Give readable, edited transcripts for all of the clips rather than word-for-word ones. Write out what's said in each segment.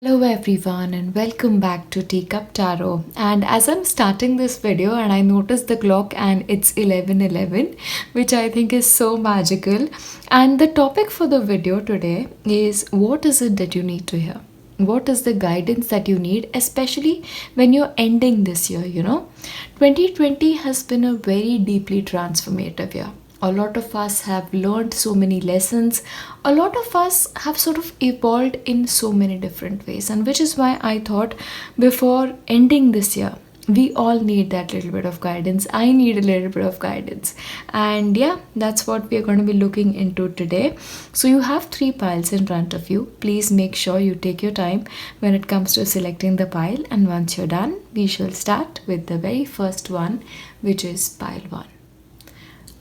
Hello everyone and welcome back to Teacup Tarot. And as I'm starting this video and I noticed the clock and it's 11:11, which I think is so magical. And the topic for the video today is what is it that you need to hear? What is the guidance that you need, especially when you're ending this year? 2020 has been a very deeply transformative year. A lot of us have learned so many lessons. A lot of us have sort of evolved in so many different ways, and which is why I thought before ending this year, we all need that little bit of guidance. I need a little bit of guidance, and yeah, that's what we are going to be looking into today. So, you have three piles in front of you. Please make sure you take your time when it comes to selecting the pile, and once you're done, we shall start with the very first one, which is pile 1.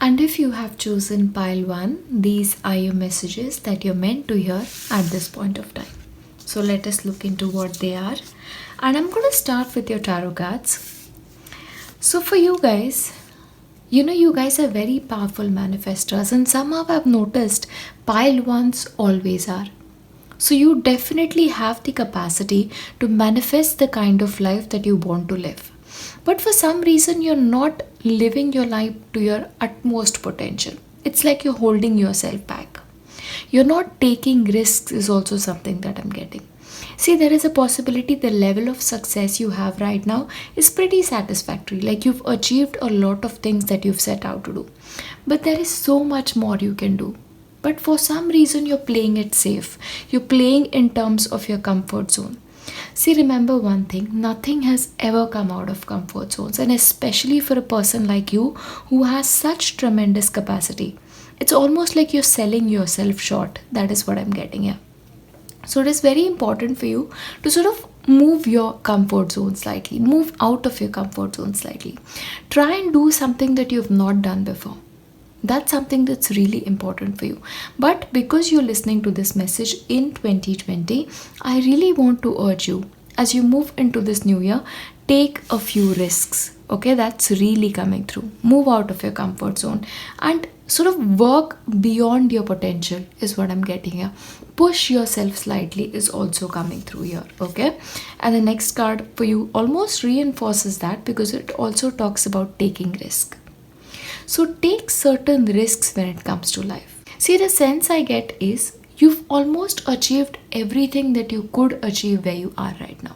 And if you have chosen pile 1, these are your messages that you're meant to hear at this point of time. So let us look into what they are. And I'm going to start with your tarot cards. So for you guys, you guys are very powerful manifestors, and somehow I've noticed pile 1s always are. So you definitely have the capacity to manifest the kind of life that you want to live. But for some reason, you're not living your life to your utmost potential. It's like you're holding yourself back. You're not taking risks, is also something that I'm getting. See, there is a possibility the level of success you have right now is pretty satisfactory. Like you've achieved a lot of things that you've set out to do. But there is so much more you can do. But for some reason, you're playing it safe. You're playing in terms of your comfort zone. See, remember one thing, nothing has ever come out of comfort zones, and especially for a person like you who has such tremendous capacity. It's almost like you're selling yourself short. That is what I'm getting here. So it is very important for you to sort of move your comfort zone slightly, move out of your comfort zone slightly. Try and do something that you've not done before. That's something that's really important for you. But because you're listening to this message in 2020, I really want to urge you, as you move into this new year, take a few risks. Okay, that's really coming through. Move out of your comfort zone and sort of work beyond your potential is what I'm getting here. Push yourself slightly is also coming through here. Okay, and the next card for you almost reinforces that because it also talks about taking risk. So take certain risks when it comes to life. See, the sense I get is you've almost achieved everything that you could achieve where you are right now.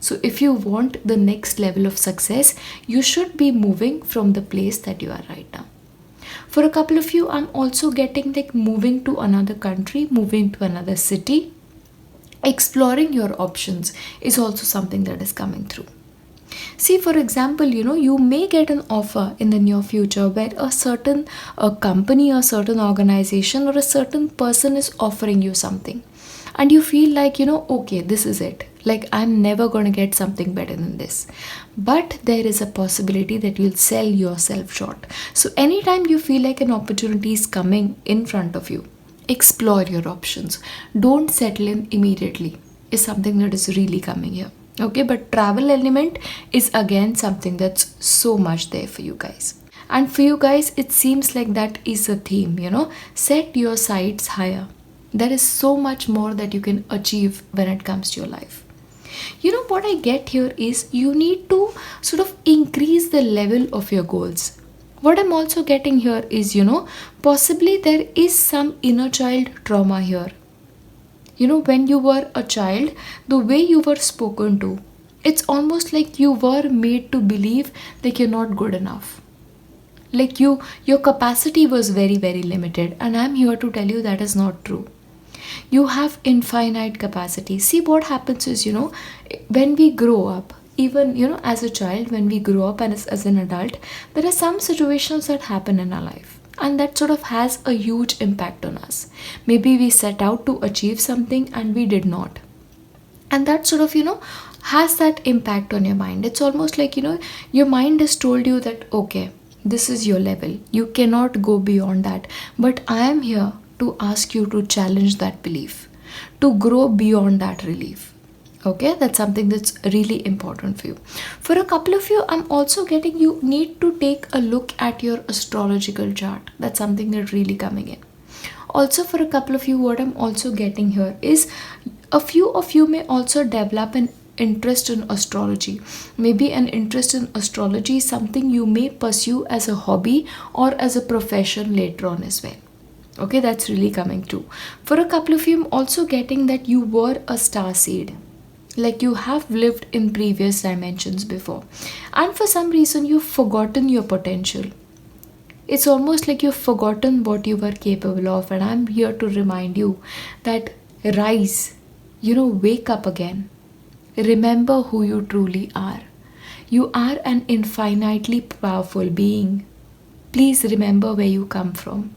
So if you want the next level of success, you should be moving from the place that you are right now. For a couple of you, I'm also getting like moving to another country, moving to another city. Exploring your options is also something that is coming through. See, for example, you may get an offer in the near future where a certain company, a certain organization, or a certain person is offering you something. And you feel like, okay, this is it. Like, I'm never going to get something better than this. But there is a possibility that you'll sell yourself short. So, anytime you feel like an opportunity is coming in front of you, explore your options. Don't settle in immediately, is something that is really coming here. Okay, but travel element is again something that's so much there for you guys. And for you guys, it seems like that is a theme, set your sights higher. There is so much more that you can achieve when it comes to your life. What I get here is you need to sort of increase the level of your goals. What I'm also getting here is, possibly there is some inner child trauma here. When you were a child, the way you were spoken to, it's almost like you were made to believe that you're not good enough. Like your capacity was very, very limited. And I'm here to tell you that is not true. You have infinite capacity. See, what happens is, when we grow up, even, as a child, when we grow up and as an adult, there are some situations that happen in our life. And that sort of has a huge impact on us. Maybe we set out to achieve something and we did not. And that sort of, has that impact on your mind. It's almost like, your mind has told you that, okay, this is your level. You cannot go beyond that. But I am here to ask you to challenge that belief, to grow beyond that relief. Okay, that's something that's really important for you. For a couple of you, I'm also getting you need to take a look at your astrological chart. That's something that's really coming in. Also, for a couple of you, what I'm also getting here is A few of you may also develop an interest in astrology. Maybe an interest in astrology is something you may pursue as a hobby or as a profession later on as well. Okay, that's really coming true. For a couple of you, I'm also getting that you were a star seed. Like you have lived in previous dimensions before. And for some reason, you've forgotten your potential. It's almost like you've forgotten what you were capable of. And I'm here to remind you that rise, wake up again. Remember who you truly are. You are an infinitely powerful being. Please remember where you come from.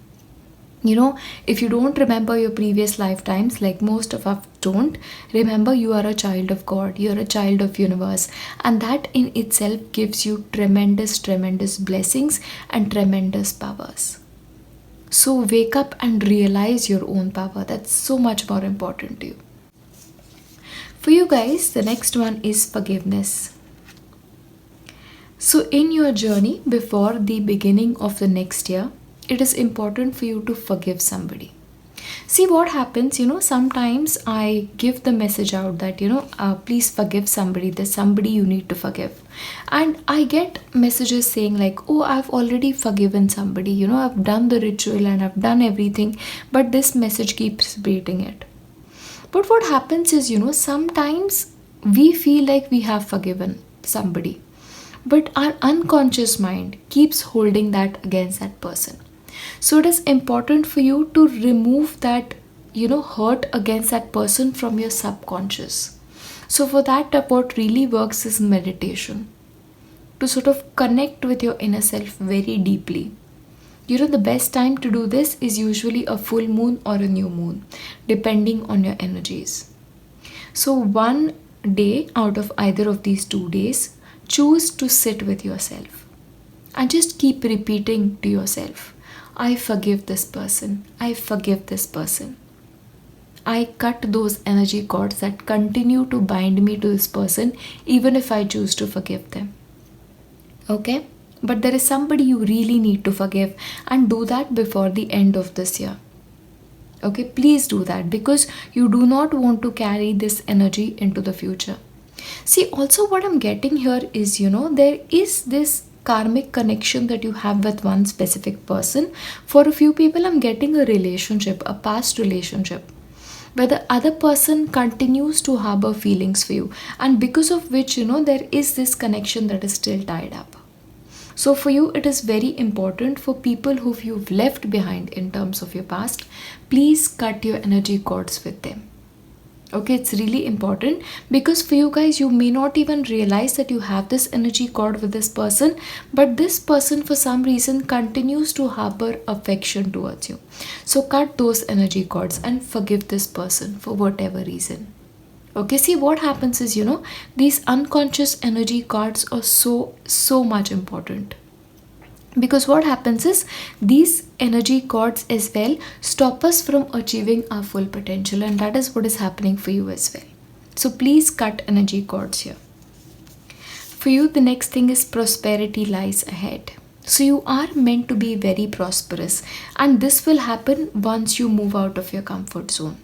If you don't remember your previous lifetimes, like most of us don't, remember you are a child of God, you're a child of universe, and that in itself gives you tremendous blessings and tremendous powers. So wake up and realize your own power. That's so much more important to you. For you guys, the next one is forgiveness. So in your journey before the beginning of the next year, it is important for you to forgive somebody. See what happens, sometimes I give the message out that, please forgive somebody. There's somebody you need to forgive. And I get messages saying like, oh, I've already forgiven somebody. I've done the ritual and I've done everything. But this message keeps repeating it. But what happens is, sometimes we feel like we have forgiven somebody. But our unconscious mind keeps holding that against that person. So it is important for you to remove that, hurt against that person from your subconscious. So for that, what really works is meditation. To sort of connect with your inner self very deeply. The best time to do this is usually a full moon or a new moon, depending on your energies. So one day out of either of these 2 days, choose to sit with yourself and just keep repeating to yourself, I forgive this person. I forgive this person. I cut those energy cords that continue to bind me to this person, even if I choose to forgive them. Okay? But there is somebody you really need to forgive, and do that before the end of this year. Okay? Please do that, because you do not want to carry this energy into the future. See, also what I'm getting here is, there is this karmic connection that you have with one specific person. For a few people, I'm getting a relationship, a past relationship, where the other person continues to harbor feelings for you, and because of which, there is this connection that is still tied up. So for you, it is very important, for people who you've left behind in terms of your past, please cut your energy cords with them. Okay, it's really important, because for you guys, you may not even realize that you have this energy cord with this person, but this person for some reason continues to harbor affection towards you. So cut those energy cords and forgive this person for whatever reason. Okay, see what happens is, these unconscious energy cords are so much important. Because what happens is, these energy cords as well stop us from achieving our full potential, and that is what is happening for you as well. So please cut energy cords here. For you, the next thing is prosperity lies ahead. So you are meant to be very prosperous, and this will happen once you move out of your comfort zone.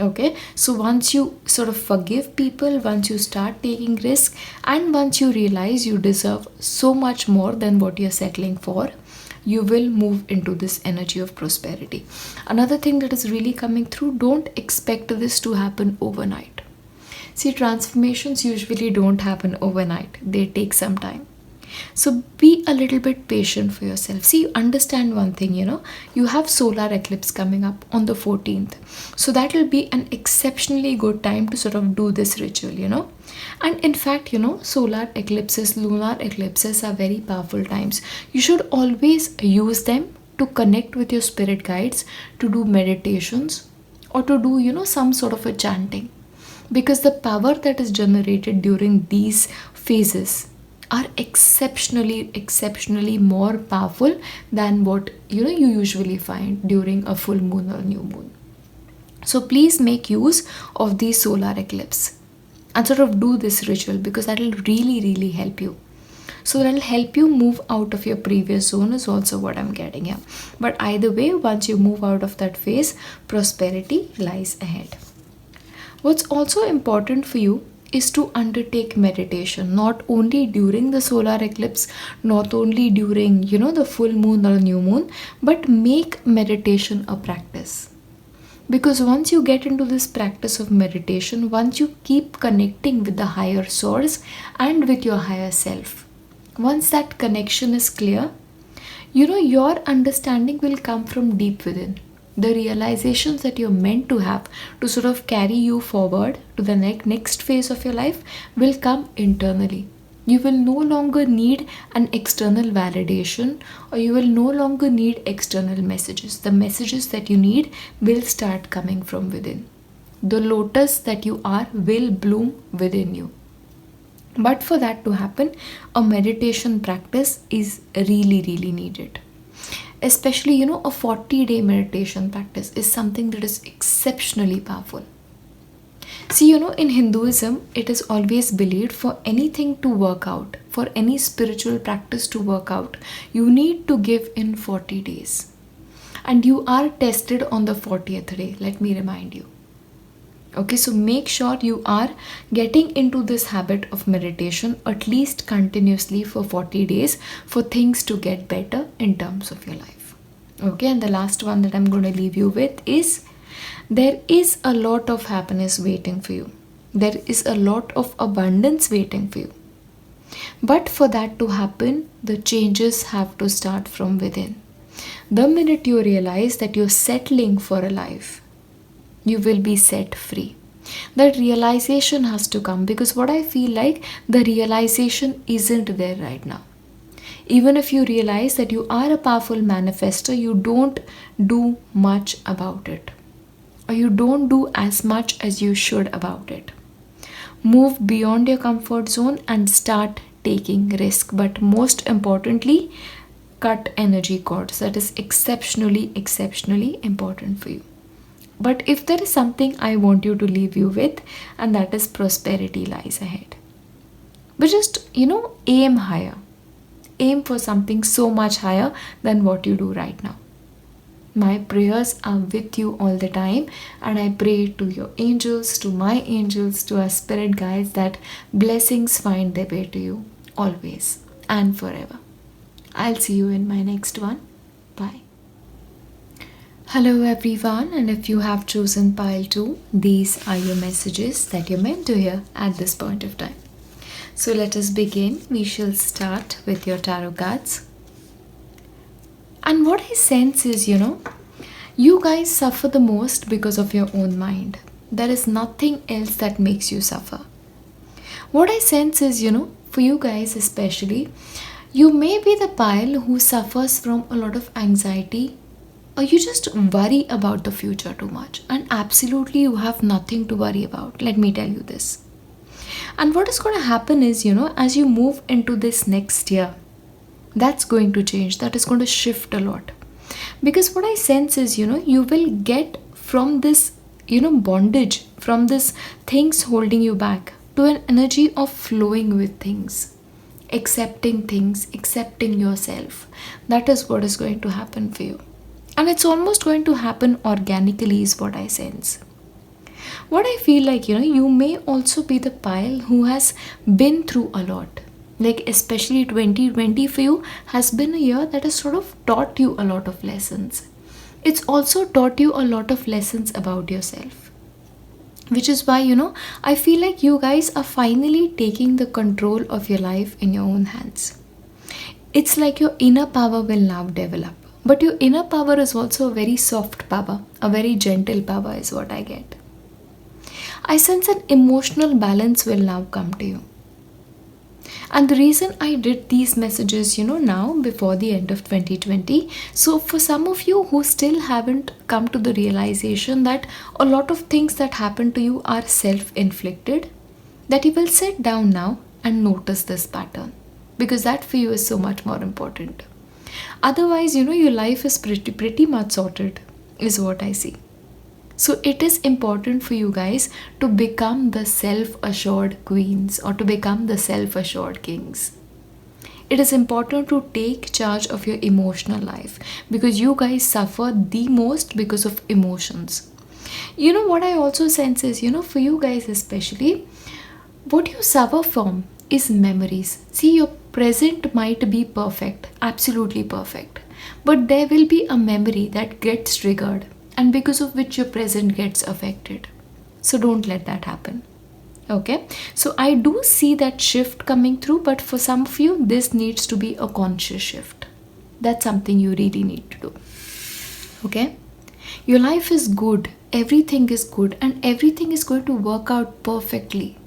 Okay, so once you sort of forgive people, once you start taking risk, and once you realize you deserve so much more than what you're settling for, you will move into this energy of prosperity. Another thing that is really coming through, don't expect this to happen overnight. See, transformations usually don't happen overnight. They take some time. So be a little bit patient for yourself. See, understand one thing, you have solar eclipse coming up on the 14th. So that will be an exceptionally good time to sort of do this ritual, And in fact, solar eclipses, lunar eclipses are very powerful times. You should always use them to connect with your spirit guides, to do meditations, or to do, some sort of a chanting. Because the power that is generated during these phases are exceptionally more powerful than what you usually find during a full moon or new moon. So please make use of these solar eclipse and sort of do this ritual, because that will really help you. So that will help you move out of your previous zone is also what I'm getting here. But either way, once you move out of that phase, prosperity lies ahead. What's also important for you is to undertake meditation, not only during the solar eclipse, not only during, the full moon or new moon, but make meditation a practice. Because once you get into this practice of meditation, once you keep connecting with the higher source and with your higher self, once that connection is clear, your understanding will come from deep within. The realizations that you're meant to have to sort of carry you forward to the next phase of your life will come internally. You will no longer need an external validation, or you will no longer need external messages. The messages that you need will start coming from within. The lotus that you are will bloom within you. But for that to happen, a meditation practice is really, really needed. Especially, a 40-day meditation practice is something that is exceptionally powerful. See, in Hinduism, it is always believed for anything to work out, for any spiritual practice to work out, you need to give in 40 days. And you are tested on the 40th day, let me remind you. Okay, so make sure you are getting into this habit of meditation at least continuously for 40 days for things to get better in terms of your life. Okay, and the last one that I'm going to leave you with is there is a lot of happiness waiting for you. There is a lot of abundance waiting for you. But for that to happen, the changes have to start from within. The minute you realize that you're settling for a life, you will be set free. That realization has to come, because what I feel like, the realization isn't there right now. Even if you realize that you are a powerful manifester, you don't do much about it, or you don't do as much as you should about it. Move beyond your comfort zone and start taking risk. But most importantly, cut energy cords. That is exceptionally, exceptionally important for you. But if there is something I want you to leave you with, and that is prosperity lies ahead. But just, aim higher. Aim for something so much higher than what you do right now. My prayers are with you all the time, and I pray to your angels, to my angels, to our spirit guides, that blessings find their way to you always and forever. I'll see you in my next one. Bye. Hello everyone, and if you have chosen pile 2, these are your messages that you're meant to hear at this point of time. So let us begin. We shall start with your tarot cards. And what I sense is, you guys suffer the most because of your own mind. There is nothing else that makes you suffer. What I sense is, for you guys especially, you may be the pile who suffers from a lot of anxiety, or you just worry about the future too much, and absolutely you have nothing to worry about. Let me tell you this. And what is going to happen is, as you move into this next year, that's going to change. That is going to shift a lot. Because what I sense is, you will get from this, bondage, from this things holding you back, to an energy of flowing with things, accepting yourself. That is what is going to happen for you. And it's almost going to happen organically is what I sense. What I feel like, you may also be the pile who has been through a lot. Like especially 2020 for you has been a year that has sort of taught you a lot of lessons. It's also taught you a lot of lessons about yourself. Which is why, I feel like you guys are finally taking the control of your life in your own hands. It's like your inner power will now develop. But your inner power is also a very soft power, a very gentle power is what I get. I sense an emotional balance will now come to you. And the reason I did these messages, now before the end of 2020, so for some of you who still haven't come to the realization that a lot of things that happen to you are self-inflicted, that you will sit down now and notice this pattern, because that for you is so much more important. Otherwise, your life is pretty much sorted, is what I see. So it is important for you guys to become the self-assured queens, or to become the self-assured kings. It is important to take charge of your emotional life, because you guys suffer the most because of emotions. What I also sense is, for you guys especially, what you suffer from is memories. See, your present might be perfect, absolutely perfect, but there will be a memory that gets triggered, and because of which your present gets affected. So don't let that happen. Okay, so I do see that shift coming through, but for some of you, this needs to be a conscious shift. That's something you really need to do. Okay, your life is good, everything is good, and everything is going to work out perfectly.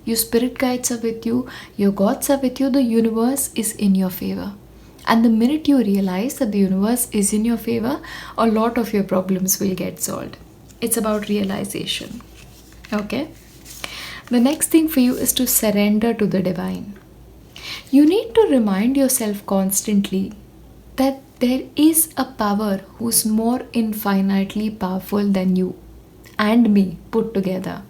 Your spirit guides are with you, your gods are with you, the universe is in your favor. And the minute you realize that the universe is in your favor, a lot of your problems will get solved. It's about realization. Okay? The next thing for you is to surrender to the divine. You need to remind yourself constantly that there is a power who's more infinitely powerful than you and me put together.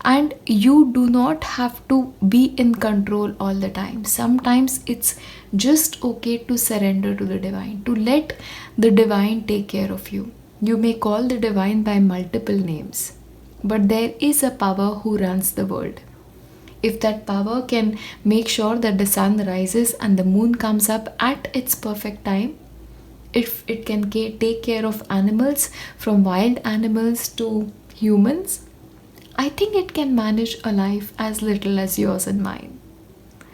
And you do not have to be in control all the time. Sometimes it's just okay to surrender to the divine, to let the divine take care of you. You may call the divine by multiple names, but there is a power who runs the world. If that power can make sure that the sun rises and the moon comes up at its perfect time, if it can take care of animals, from wild animals to humans, I think it can manage a life as little as yours and mine.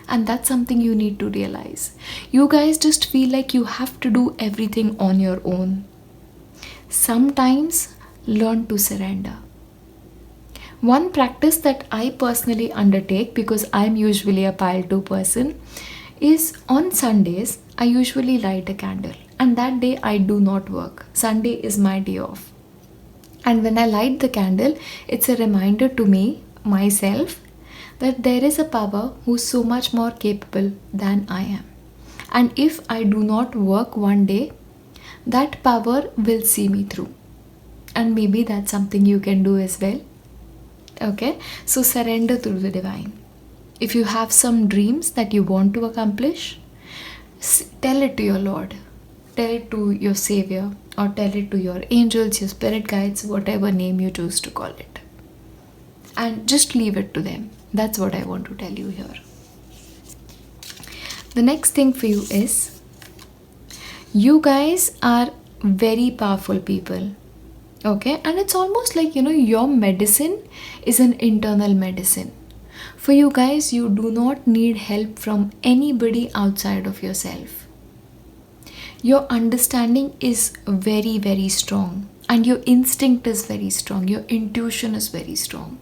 And that's something you need to realize. You guys just feel like you have to do everything on your own. Sometimes learn to surrender. One practice that I personally undertake, because I'm usually a pile 2 person, is on Sundays I usually light a candle, and that day I do not work. Sunday is my day off. And when I light the candle, it's a reminder to me, myself, that there is a power who's so much more capable than I am. And if I do not work one day, that power will see me through. And maybe that's something you can do as well. Okay, so surrender to the divine. If you have some dreams that you want to accomplish, tell it to your Lord, tell it to your Savior, or tell it to your angels, your spirit guides, whatever name you choose to call it. And just leave it to them. That's what I want to tell you here. The next thing for you is, you guys are very powerful people. Okay, and it's almost like, your medicine is an internal medicine. For you guys, you do not need help from anybody outside of yourself. Your understanding is very, very strong, and your instinct is very strong. Your intuition is very strong.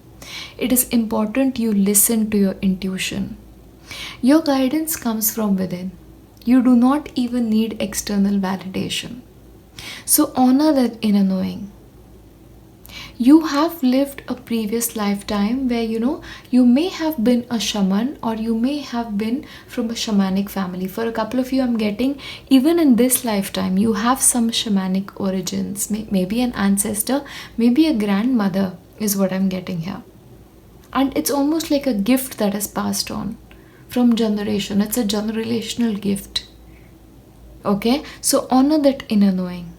It is important you listen to your intuition. Your guidance comes from within. You do not even need external validation. So honor that inner knowing. You have lived a previous lifetime where you may have been a shaman, or you may have been from a shamanic family. For a couple of you, I'm getting, even in this lifetime, you have some shamanic origins. Maybe an ancestor, maybe a grandmother is what I'm getting here. And it's almost like a gift that is passed on from generation. It's a generational gift. Okay, so honor that inner knowing.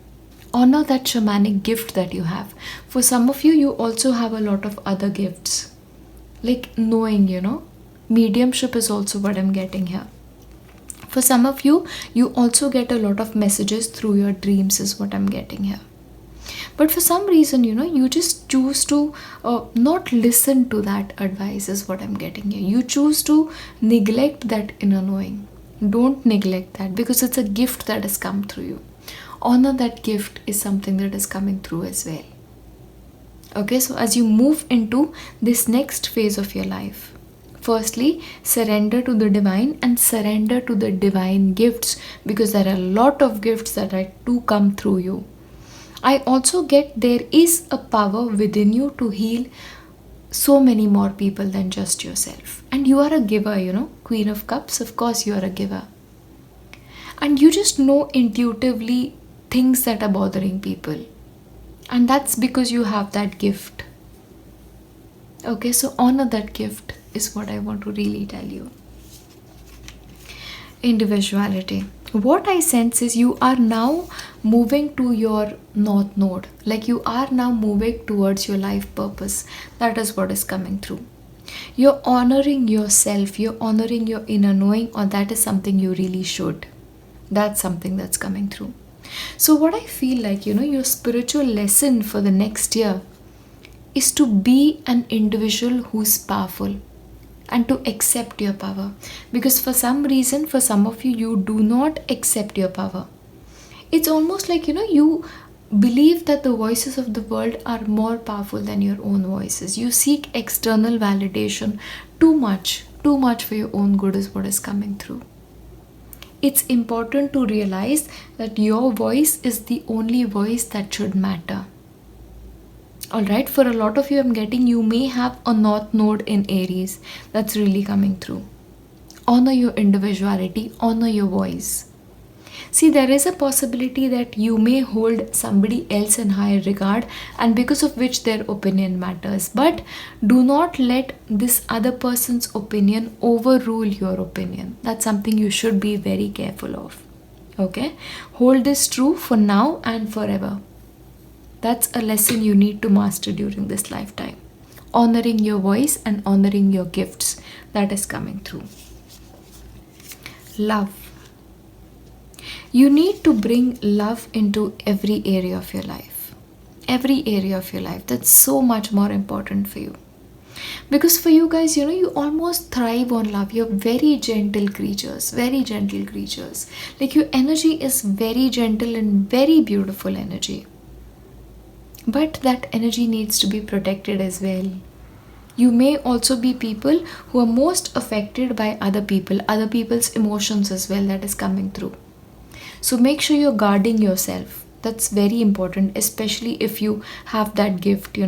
Honor that shamanic gift that you have. For some of you, you also have a lot of other gifts. Like knowing, mediumship is also what I'm getting here. For some of you, you also get a lot of messages through your dreams is what I'm getting here. But for some reason, you just choose to not listen to that advice is what I'm getting here. You choose to neglect that inner knowing. Don't neglect that, because it's a gift that has come through you. Honor that gift is something that is coming through as well. Okay, so as you move into this next phase of your life, firstly, surrender to the divine and surrender to the divine gifts, because there are a lot of gifts that are to come through you. I also get there is a power within you to heal so many more people than just yourself. And you are a giver, Queen of Cups, of course you are a giver. And you just know intuitively things that are bothering people, and that's because you have that gift. Okay, so honor that gift is what I want to really tell you. Individuality. What I sense is you are now moving to your north node, like you are now moving towards your life purpose. That is what is coming through. You're honoring yourself, you're honoring your inner knowing, or that is something you really should. That's something that's coming through. So, what I feel like, your spiritual lesson for the next year is to be an individual who's powerful and to accept your power. Because for some reason, for some of you, you do not accept your power. It's almost like, you believe that the voices of the world are more powerful than your own voices. You seek external validation too much for your own good is what is coming through. It's important to realize that your voice is the only voice that should matter. Alright, for a lot of you, I'm getting you may have a north node in Aries. That's really coming through. Honor your individuality, honor your voice. See, there is a possibility that you may hold somebody else in higher regard, and because of which their opinion matters. But do not let this other person's opinion overrule your opinion. That's something you should be very careful of. Okay? Hold this true for now and forever. That's a lesson you need to master during this lifetime. Honoring your voice and honoring your gifts. That is coming through. Love. You need to bring love into every area of your life. Every area of your life. That's so much more important for you. Because for you guys, you almost thrive on love. You're very gentle creatures. Very gentle creatures. Like your energy is very gentle and very beautiful energy. But that energy needs to be protected as well. You may also be people who are most affected by other people's emotions as well. That is coming through. So make sure you're guarding yourself. That's very important, especially if you have that gift,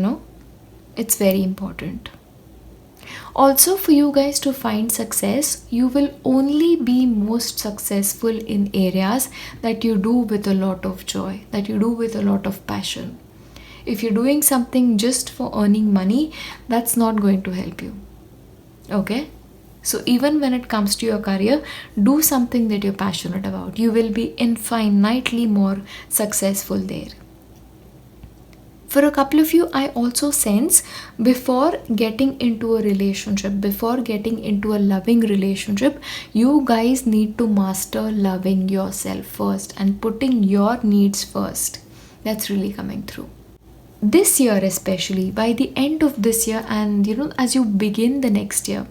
It's very important. Also, for you guys to find success, you will only be most successful in areas that you do with a lot of joy, that you do with a lot of passion. If you're doing something just for earning money, that's not going to help you. Okay? So even when it comes to your career, do something that you're passionate about. You will be infinitely more successful there. For a couple of you, I also sense before getting into a relationship, before getting into a loving relationship, you guys need to master loving yourself first and putting your needs first. That's really coming through. This year especially, by the end of this year and as you begin the next year,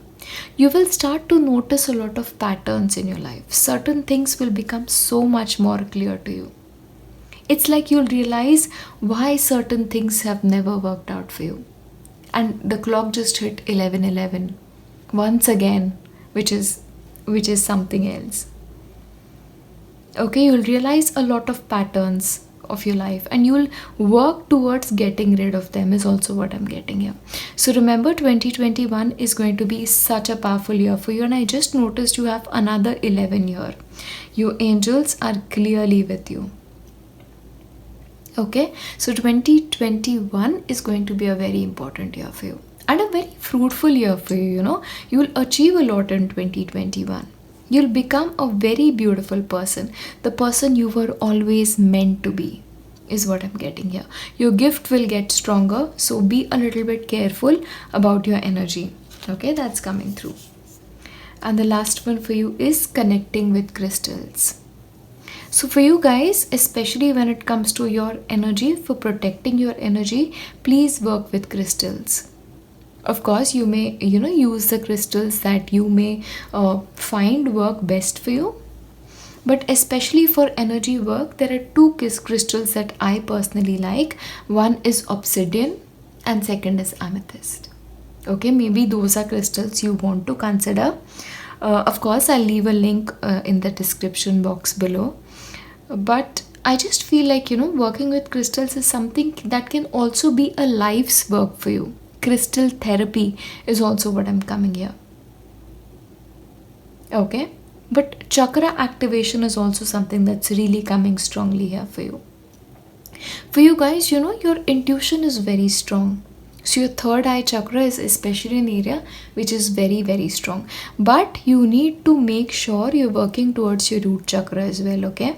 you will start to notice a lot of patterns in your life. Certain things will become so much more clear to you. It's like you'll realize why certain things have never worked out for you. And the clock just hit 11:11 once again, which is something else. Okay, you'll realize a lot of patterns of your life and you'll work towards getting rid of them is also what I'm getting here. So remember, 2021 is going to be such a powerful year for you, and I just noticed you have another 11 here. Your angels are clearly with you. Okay, so 2021 is going to be a very important year for you and a very fruitful year for you. You'll achieve a lot in 2021. You'll become a very beautiful person. The person you were always meant to be is what I'm getting here. Your gift will get stronger, so be a little bit careful about your energy. Okay, that's coming through. And the last one for you is connecting with crystals. So for you guys, especially when it comes to your energy, for protecting your energy, please work with crystals. Of course, you may, use the crystals that you may find work best for you. But especially for energy work, there are two crystals that I personally like. One is obsidian and second is amethyst. Okay, maybe those are crystals you want to consider. Of course, I'll leave a link in the description box below. But I just feel like, working with crystals is something that can also be a life's work for you. Crystal therapy is also what I'm coming here. Okay, but chakra activation is also something that's really coming strongly here for you. For you guys, your intuition is very strong. So your third eye chakra is especially an area which is very, very strong. But you need to make sure you're working towards your root chakra as well, okay?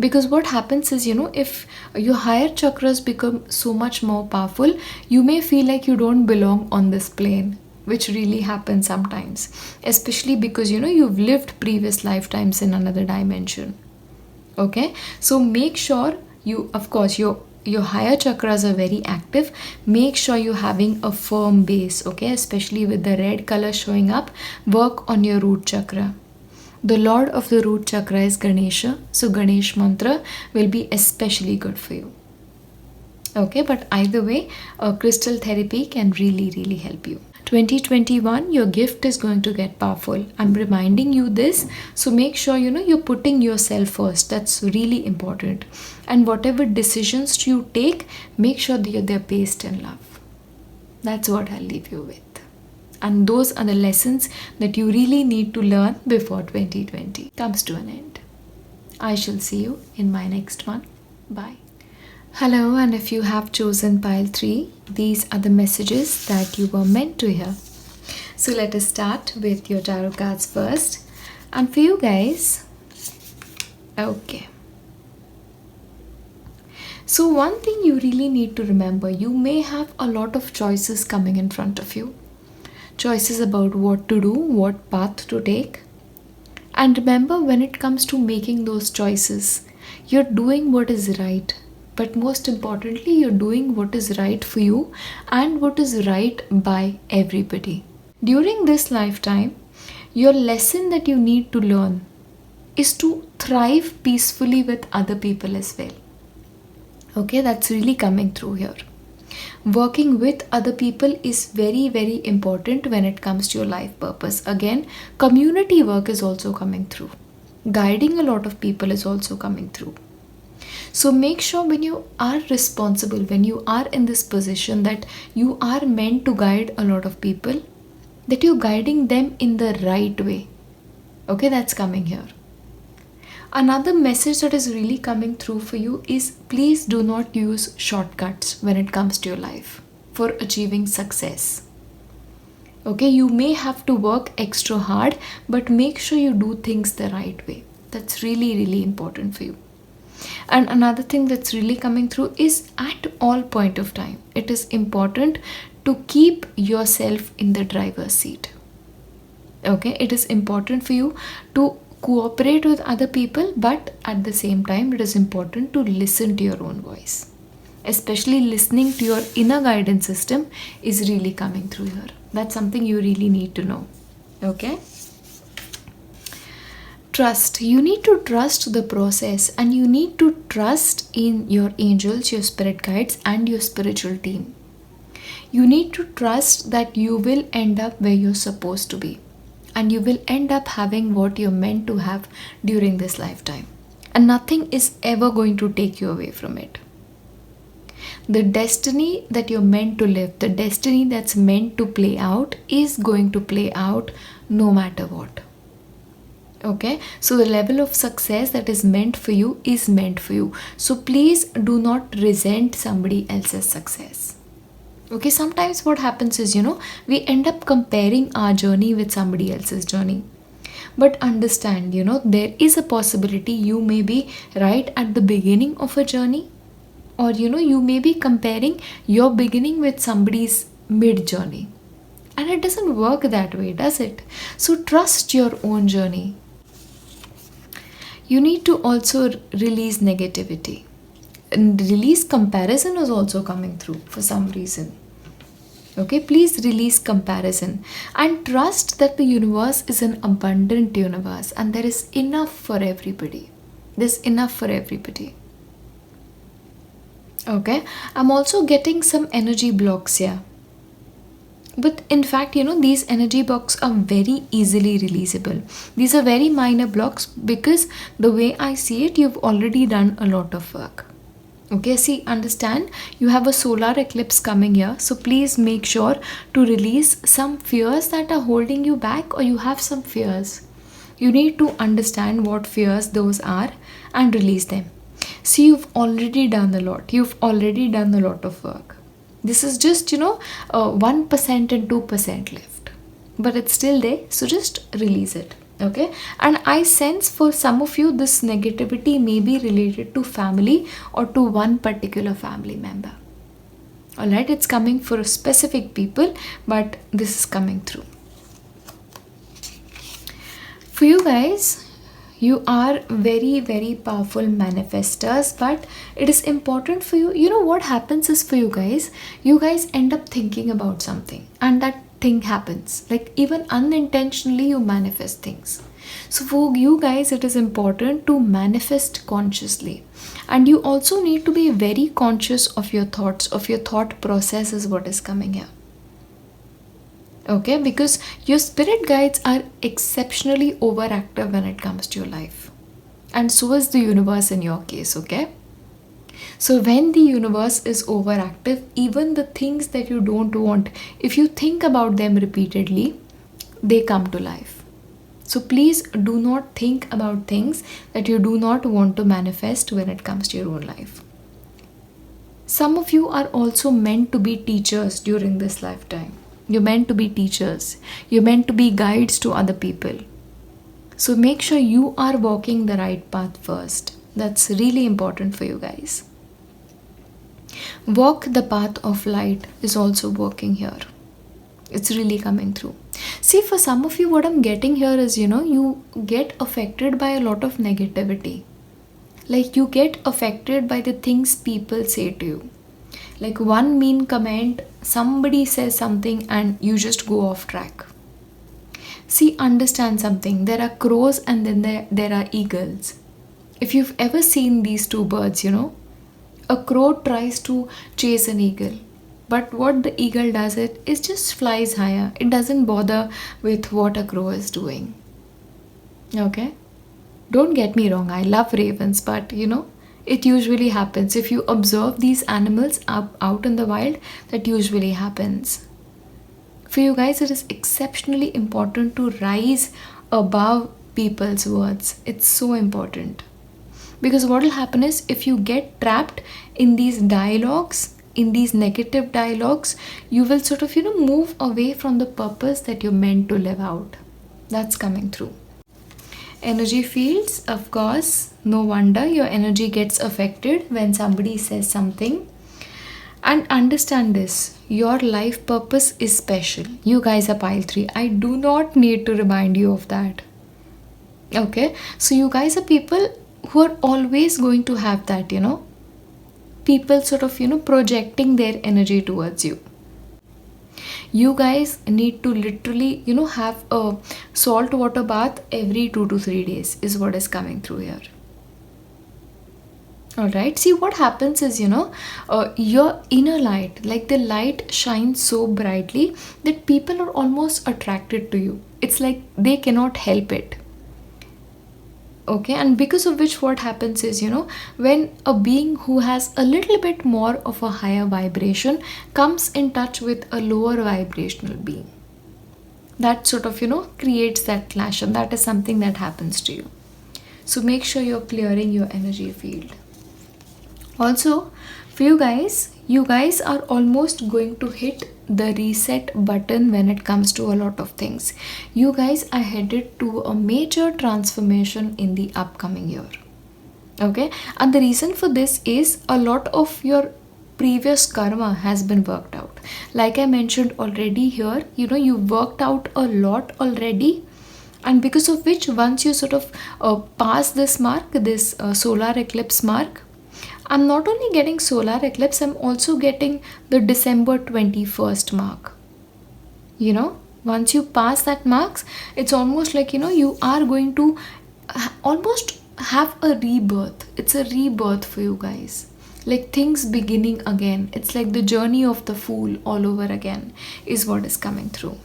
Because what happens is, if your higher chakras become so much more powerful, you may feel like you don't belong on this plane, which really happens sometimes. Especially because, you've lived previous lifetimes in another dimension. Okay? So make sure of course, your higher chakras are very active. Make sure you're having a firm base, okay? Especially with the red color showing up, work on your root chakra. The lord of the root chakra is Ganesha, so Ganesh mantra will be especially good for you. Okay, but either way, crystal therapy can really, really help you. 2021, your gift is going to get powerful. I'm reminding you this, so make sure you're putting yourself first. That's really important. And whatever decisions you take, make sure that they're based in love. That's what I'll leave you with. And those are the lessons that you really need to learn before 2020 comes to an end. I shall see you in my next one. Bye. Hello, and if you have chosen pile 3, these are the messages that you were meant to hear. So let us start with your tarot cards first. And for you guys, okay. So one thing you really need to remember, you may have a lot of choices coming in front of you. Choices about what to do, what path to take. And remember, when it comes to making those choices, you're doing what is right. But most importantly, you're doing what is right for you and what is right by everybody. During this lifetime, your lesson that you need to learn is to thrive peacefully with other people as well. Okay, that's really coming through here. Working with other people is very, very important when it comes to your life purpose. Again, community work is also coming through. Guiding a lot of people is also coming through. So make sure when you are responsible, when you are in this position that you are meant to guide a lot of people, that you're guiding them in the right way. Okay, that's coming here. Another message that is really coming through for you is please do not use shortcuts when it comes to your life for achieving success. Okay, you may have to work extra hard, but make sure you do things the right way. That's really, really important for you. And another thing that's really coming through is at all point of time, it is important to keep yourself in the driver's seat. Okay, it is important for you to cooperate with other people, but at the same time, it is important to listen to your own voice. Especially listening to your inner guidance system is really coming through here. That's something you really need to know. Okay? Trust. You need to trust the process and you need to trust in your angels, your spirit guides, and your spiritual team. You need to trust that you will end up where you're supposed to be. And you will end up having what you're meant to have during this lifetime. And nothing is ever going to take you away from it. The destiny that you're meant to live, the destiny that's meant to play out is going to play out no matter what. Okay, so the level of success that is meant for you is meant for you. So please do not resent somebody else's success. Okay, sometimes what happens is, we end up comparing our journey with somebody else's journey. But understand, there is a possibility you may be right at the beginning of a journey. Or, you may be comparing your beginning with somebody's mid journey. And it doesn't work that way, does it? So trust your own journey. You need to also release negativity. And release comparison is also coming through for some reason. Okay, please release comparison and trust that the universe is an abundant universe and there is enough for everybody. There's enough for everybody. Okay, I'm also getting some energy blocks here. But in fact, these energy blocks are very easily releasable. These are very minor blocks because the way I see it, you've already done a lot of work. Okay, see, understand, you have a solar eclipse coming here. So please make sure to release some fears that are holding you back, or you have some fears. You need to understand what fears those are and release them. See, you've already done a lot. You've already done a lot of work. This is just 1% and 2% left, but it's still there, so just release it. Okay, and I sense for some of you this negativity may be related to family or to one particular family member. All right, it's coming for specific people, but this is coming through for you guys. You are very, very powerful manifestors, but it is important for you. You know what happens is, for you guys end up thinking about something, and that thing happens. Like, even unintentionally, you manifest things. So, for you guys, it is important to manifest consciously. And you also need to be very conscious of your thoughts, of your thought process, is what is coming here. Okay, because your spirit guides are exceptionally overactive when it comes to your life, and so is the universe in your case. Okay, so when the universe is overactive, even the things that you don't want, if you think about them repeatedly, they come to life. So please do not think about things that you do not want to manifest when it comes to your own life. Some of you are also meant to be teachers during this lifetime. You're meant to be teachers. You're meant to be guides to other people. So make sure you are walking the right path first. That's really important for you guys. Walk the path of light is also working here. It's really coming through. See, for some of you, what I'm getting here is, you get affected by a lot of negativity. Like, you get affected by the things people say to you. Like, one mean comment, somebody says something, and you just go off track. See, understand something. There are crows and then there are eagles. If you've ever seen these two birds, a crow tries to chase an eagle. But what the eagle does is just flies higher. It doesn't bother with what a crow is doing. Okay? Don't get me wrong. I love ravens, but it usually happens. If you observe these animals out in the wild, that usually happens. For you guys, it is exceptionally important to rise above people's words. It's so important. Because what will happen is, if you get trapped in these dialogues, in these negative dialogues, you will sort of, move away from the purpose that you're meant to live out. That's coming through. Energy fields, of course, no wonder your energy gets affected when somebody says something. And understand this, your life purpose is special. You guys are pile 3. I do not need to remind you of that. Okay, so you guys are people who are always going to have that, people sort of, projecting their energy towards you. You guys need to literally, have a salt water bath every 2 to 3 days is what is coming through here. Alright, see what happens is, your inner light, like the light shines so brightly that people are almost attracted to you. It's like they cannot help it. Okay, and because of which what happens is, when a being who has a little bit more of a higher vibration comes in touch with a lower vibrational being, that sort of, creates that clash, and that is something that happens to you. So make sure you're clearing your energy field. Also, for you guys are almost going to hit the reset button when it comes to a lot of things. You guys are headed to a major transformation in the upcoming year. Okay, and the reason for this is a lot of your previous karma has been worked out. Like I mentioned already here, you worked out a lot already, and because of which, once you sort of pass this mark, this solar eclipse mark, I'm not only getting solar eclipse, I'm also getting the December 21st mark. Once you pass that marks, it's almost like, you are going to almost have a rebirth. It's a rebirth for you guys. Like things beginning again. It's like the journey of the fool all over again is what is coming through.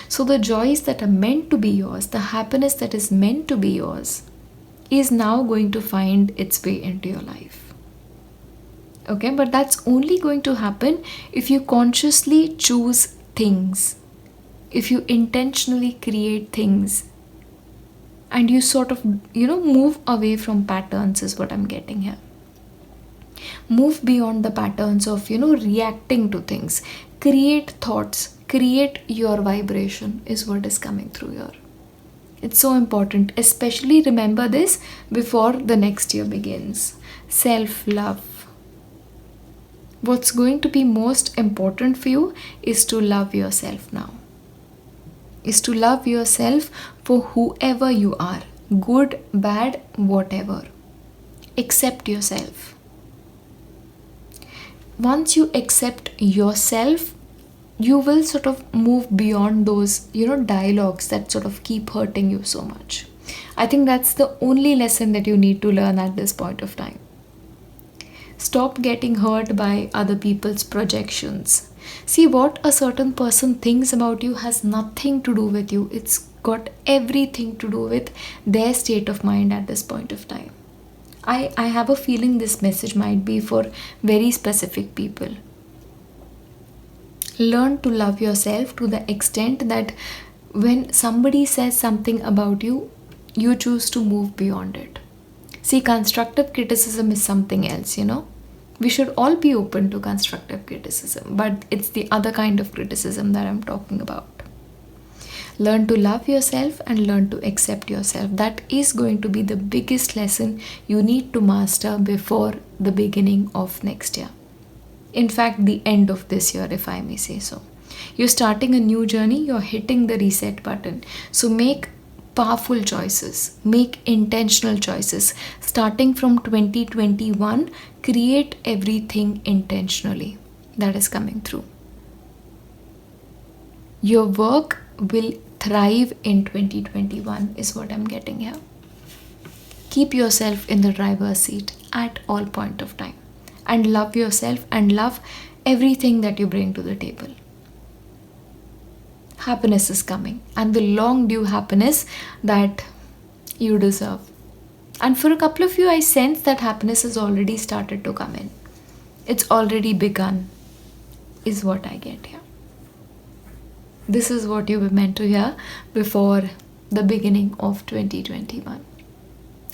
So the joys that are meant to be yours, the happiness that is meant to be yours, is now going to find its way into your life. Okay, but that's only going to happen if you consciously choose things, if you intentionally create things, and you sort of, move away from patterns is what I'm getting here. Move beyond the patterns of, reacting to things. Create thoughts, create your vibration, is what is coming through here. It's so important, especially remember this before the next year begins. Self love. What's going to be most important for you is to love yourself now. Is to love yourself for whoever you are, good, bad, whatever. Accept yourself. Once you accept yourself, you will sort of move beyond those, dialogues that sort of keep hurting you so much. I think that's the only lesson that you need to learn at this point of time. Stop getting hurt by other people's projections. See, what a certain person thinks about you has nothing to do with you. It's got everything to do with their state of mind at this point of time. I have a feeling this message might be for very specific people. Learn to love yourself to the extent that when somebody says something about you, you choose to move beyond it. See, constructive criticism is something else, We should all be open to constructive criticism, but it's the other kind of criticism that I'm talking about. Learn to love yourself and learn to accept yourself. That is going to be the biggest lesson you need to master before the beginning of next year. In fact, the end of this year, if I may say so. You're starting a new journey, you're hitting the reset button. So make powerful choices, make intentional choices. Starting from 2021, create everything intentionally. That is coming through. Your work will thrive in 2021 is what I'm getting here. Keep yourself in the driver's seat at all point of time. And love yourself and love everything that you bring to the table. Happiness is coming, and the long due happiness that you deserve. And for a couple of you, I sense that happiness has already started to come in. It's already begun, is what I get here. This is what you were meant to hear before the beginning of 2021.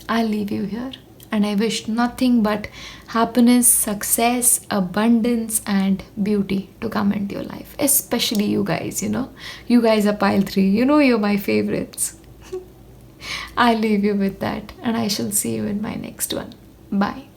I'll leave you here. And I wish nothing but happiness, success, abundance, and beauty to come into your life. Especially you guys, You guys are pile 3. You're my favorites. I'll leave you with that. And I shall see you in my next one. Bye.